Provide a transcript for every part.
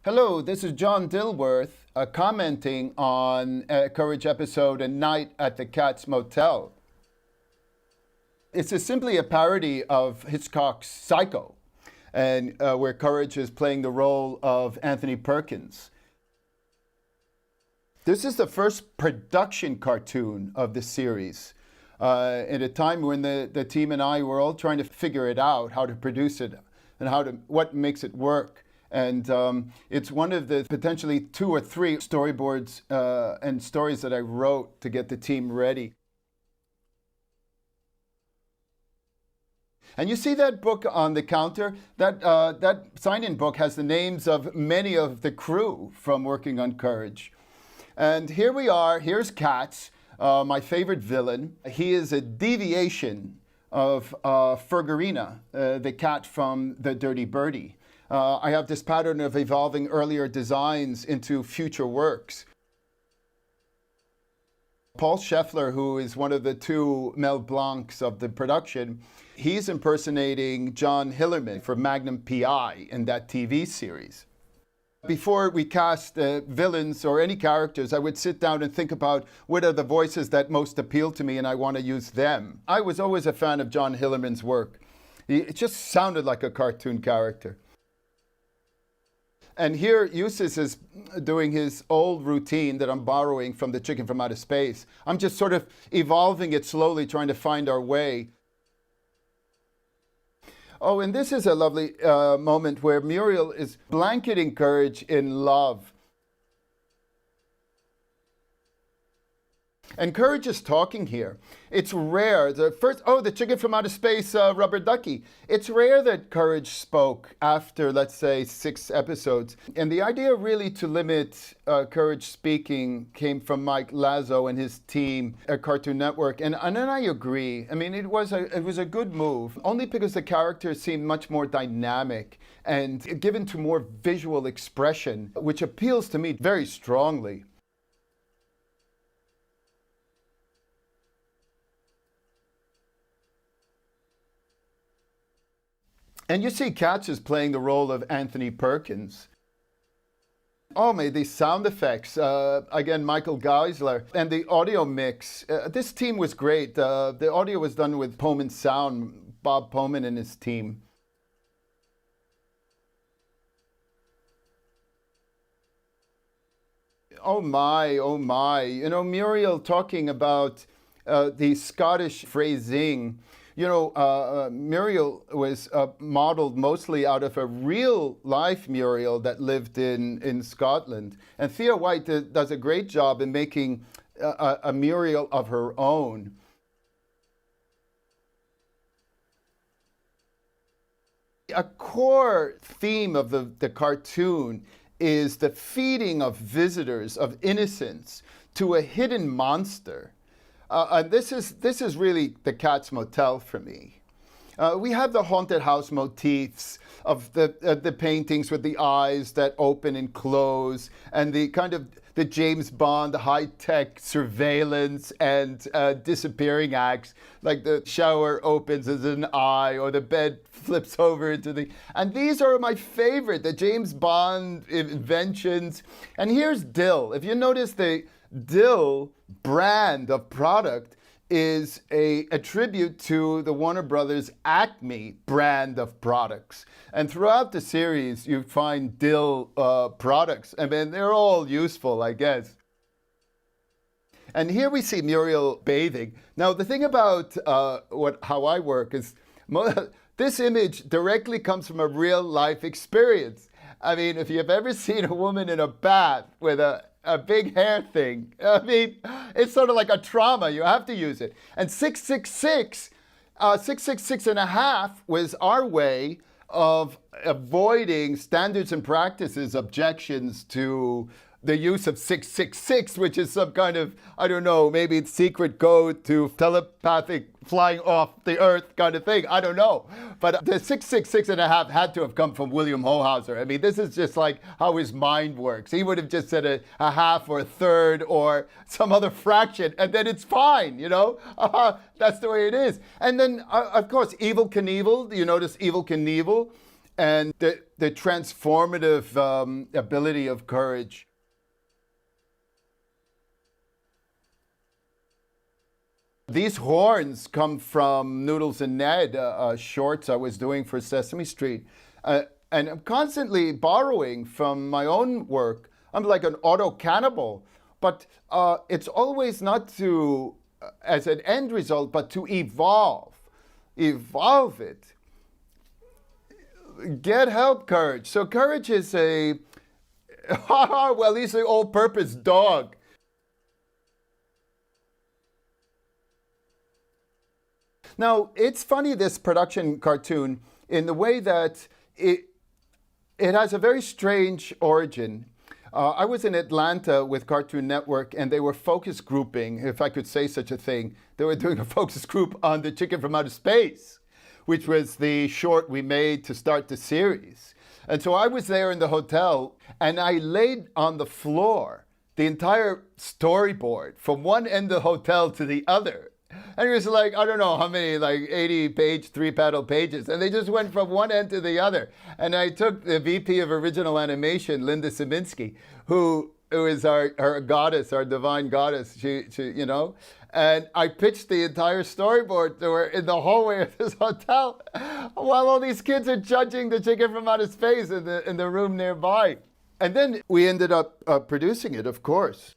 Hello, this is John Dilworth commenting on a Courage episode, A Night at the Katz Motel. Simply a parody of Hitchcock's Psycho, and where Courage is playing the role of Anthony Perkins. This is the first production cartoon of the series. At a time when the team and I were all trying to figure it out, how to produce it and what makes it work. And it's one of the potentially 2 or 3 storyboards and stories that I wrote to get the team ready. And you see that book on the counter? That sign-in book has the names of many of the crew from working on Courage. And here we are. Here's Katz, my favorite villain. He is a deviation of Fergarina, the cat from The Dirty Birdie. I have this pattern of evolving earlier designs into future works. Paul Scheffler, who is one of the 2 Mel Blancs of the production, he's impersonating John Hillerman for Magnum P.I. in that TV series. Before we cast villains or any characters, I would sit down and think about what are the voices that most appeal to me, and I want to use them. I was always a fan of John Hillerman's work. It just sounded like a cartoon character. And here, Eustace is doing his old routine that I'm borrowing from The Chicken from Outer Space. I'm just sort of evolving it slowly, trying to find our way. Oh, and this is a lovely moment where Muriel is blanketing Courage in love. And Courage is talking here. It's rare. The Chicken from Outer Space, Rubber Ducky. It's rare that Courage spoke after, let's say, 6 episodes. And the idea really to limit Courage speaking came from Mike Lazo and his team at Cartoon Network. And then I agree. I mean, it was a good move, only because the character seemed much more dynamic and given to more visual expression, which appeals to me very strongly. And you see Katz is playing the role of Anthony Perkins. Oh, these sound effects. Again, Michael Geisler. And the audio mix. This team was great. The audio was done with Poman Sound, Bob Poman and his team. Oh my, oh my. You know, Muriel talking about the Scottish phrasing. You know, Muriel was modeled mostly out of a real-life Muriel that lived in Scotland. And Thea White does a great job in making a Muriel of her own. A core theme of the cartoon is the feeding of visitors, of innocence, to a hidden monster. And this is really the Katz Motel for me. We have the haunted house motifs of the paintings with the eyes that open and close, and the kind of the James Bond high-tech surveillance and disappearing acts, like the shower opens as an eye or the bed flips over into the... And these are my favorite, the James Bond inventions. And here's Dill. If you notice, the Dill brand of product is a tribute to the Warner Brothers Acme brand of products. And throughout the series, you find Dill products. I mean, they're all useful, I guess. And here we see Muriel bathing. Now, the thing about how I work is this image directly comes from a real-life experience. I mean, if you've ever seen a woman in a bath with a big hair thing, I mean, it's sort of like a trauma. You have to use it. And 666, 666 and a half was our way of avoiding standards and practices objections to the use of 666, which is some kind of, I don't know, maybe it's secret code to telepathic flying off the earth kind of thing. I don't know. But the 666 and a half had to have come from William Hohauser. I mean, this is just like how his mind works. He would have just said a half or a third or some other fraction, and then it's fine, you know? That's the way it is. And then, of course, Evel Knievel. You notice Evel Knievel? and the transformative ability of courage. These horns come from Noodles and Ned shorts I was doing for Sesame Street. And I'm constantly borrowing from my own work. I'm like an auto cannibal. But it's always not to, as an end result, but to evolve. Evolve it. Get help, courage. So courage is a, well, he's an all-purpose dog. Now, it's funny, this production cartoon, in the way that it has a very strange origin. I was in Atlanta with Cartoon Network, and they were focus grouping, if I could say such a thing. They were doing a focus group on The Chicken from Outer Space, which was the short we made to start the series. And so I was there in the hotel, and I laid on the floor the entire storyboard from one end of the hotel to the other. And it was like, I don't know how many, like 80-page, 3-panel pages. And they just went from one end to the other. And I took the VP of Original Animation, Linda Saminsky, who is our goddess, our divine goddess, she, you know. And I pitched the entire storyboard to her in the hallway of this hotel while all these kids are judging The Chicken from Outer Space in the room nearby. And then we ended up producing it, of course.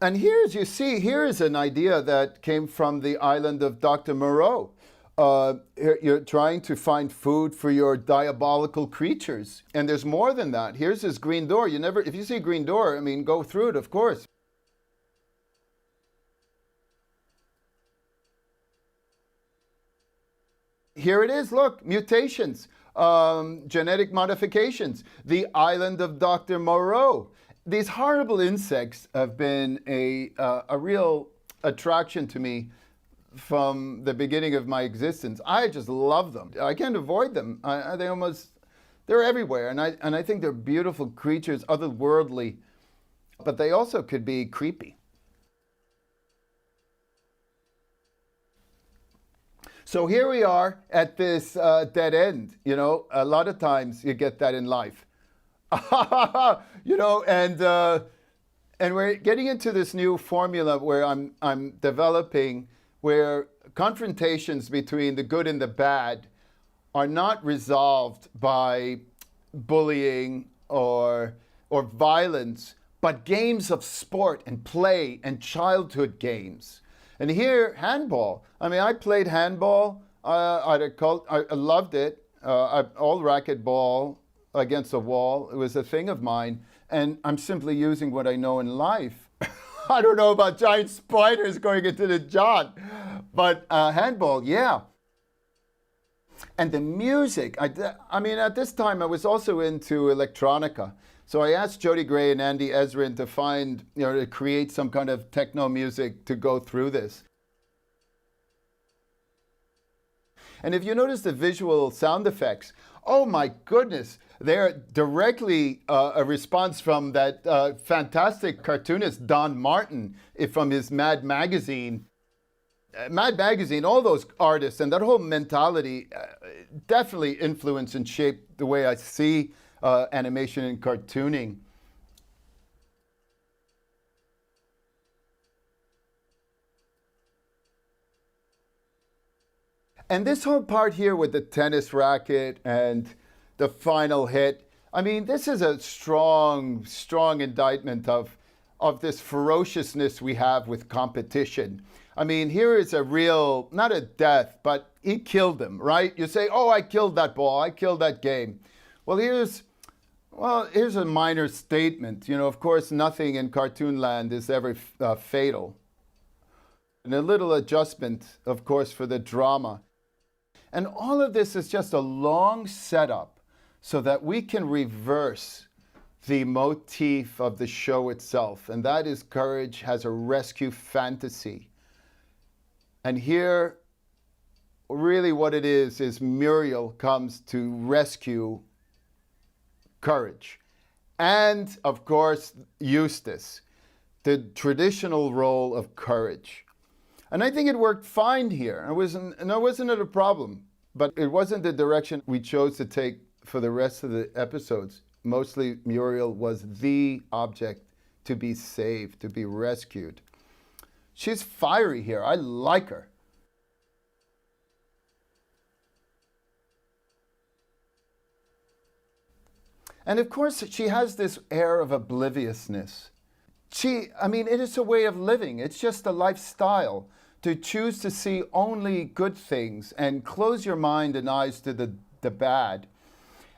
And here, as you see, here is an idea that came from the island of Dr. Moreau. You're trying to find food for your diabolical creatures. And there's more than that. Here's this green door. If you see a green door, I mean, go through it, of course. Here it is, look, mutations, genetic modifications, the island of Dr. Moreau. These horrible insects have been a real attraction to me from the beginning of my existence. I just love them. I can't avoid them. They're everywhere, and I think they're beautiful creatures, otherworldly, but they also could be creepy. So here we are at this dead end. You know, a lot of times you get that in life. You know, and we're getting into this new formula where I'm developing, where confrontations between the good and the bad are not resolved by bullying or violence, but games of sport and play and childhood games. And here, handball. I mean, I played handball. I loved it. All racquetball against a wall. It was a thing of mine. And I'm simply using what I know in life. I don't know about giant spiders going into the jaw, but handball, yeah. And the music, I mean, at this time I was also into electronica. So I asked Jody Gray and Andy Ezrin to find, to create some kind of techno music to go through this. And if you notice the visual sound effects, oh my goodness, they're directly a response from that fantastic cartoonist Don Martin from his Mad Magazine. Mad Magazine, all those artists and that whole mentality definitely influenced and shaped the way I see animation and cartooning. And this whole part here with the tennis racket and the final hit, I mean, this is a strong, strong indictment of this ferociousness we have with competition. I mean, here is a real, not a death, but he killed him, right? You say, oh, I killed that ball, I killed that game. Well, here's a minor statement. You know, of course, nothing in cartoon land is ever fatal. And a little adjustment, of course, for the drama. And all of this is just a long setup so that we can reverse the motif of the show itself. And that is courage has a rescue fantasy. And here, really what it is Muriel comes to rescue courage. And, of course, Eustace, the traditional role of courage. And I think it worked fine here. It wasn't a problem, but it wasn't the direction we chose to take for the rest of the episodes. Mostly Muriel was the object to be saved, to be rescued. She's fiery here. I like her. And of course, she has this air of obliviousness. It is a way of living. It's just a lifestyle to choose to see only good things and close your mind and eyes to the bad.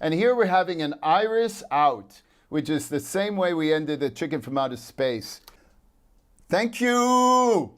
And here we're having an iris out, which is the same way we ended the Chicken from Outer Space. Thank you!